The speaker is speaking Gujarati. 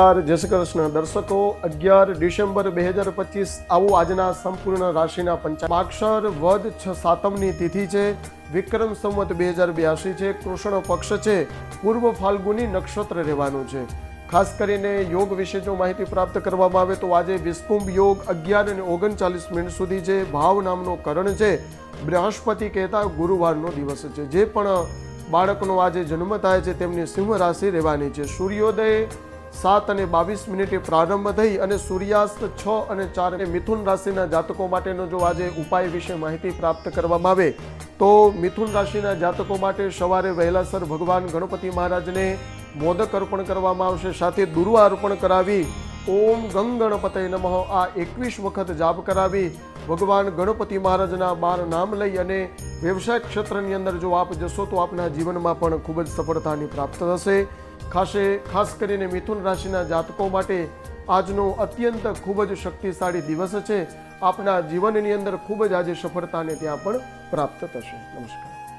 જય શ્રી કૃષ્ણ દર્શકો, 11 ડિસેમ્બર 2025 આવું આજના સંપૂર્ણ રાશિના પંચાક્ષર વદ 6 સાતમની તિથિ છે. વિક્રમ સંવત 2082 છે. કૃષ્ણ પક્ષ છે. પૂર્વ ફાલ્ગુની નક્ષત્ર રહેવાનું છે. ખાસ કરીને યોગ વિશે જો માહિતી પ્રાપ્ત કરવામાં આવે તો આજે વિસ્કુંભ યોગ 11:39 સુધી છે. ભાવ નામનો કરણ છે. બૃહસ્પતિ કહેતા ગુરુવારનો દિવસ છે. જે પણ બાળકનો આજે જન્મ થાય છે તેમની સિંહ રાશિ રહેવાની છે. સૂર્યોદય 7:22 પ્રારંભ થઈ અને સૂર્યાસ્ત 6:04 મિથુન રાશિના જાતકો માટેનો જો આજે ઉપાય વિશે માહિતી પ્રાપ્ત કરવામાં આવે તો મિથુન રાશિના જાતકો માટે સવારે વહેલાસર ભગવાન ગણપતિ મહારાજને મોદક અર્પણ કરવામાં આવશે. સાથે દુર્વા અર્પણ કરાવી ઓમ ગંગ ગણપતય નમઃ આ 21 વખત જાપ કરાવી ભગવાન ગણપતિ મહારાજના 12 નામ લઈ અને વ્યવસાય ક્ષેત્રની અંદર જો આપ જશો તો આપના જીવનમાં પણ ખૂબ જ સફળતાની પ્રાપ્ત થશે. ખાસ કરીને મિથુન રાશિના જાતકો માટે આજનો અત્યંત ખૂબ જ શક્તિશાળી દિવસ છે. આપના જીવનની અંદર ખૂબ જ આજે સફળતાને ત્યાં પણ પ્રાપ્ત થશે. નમસ્કાર.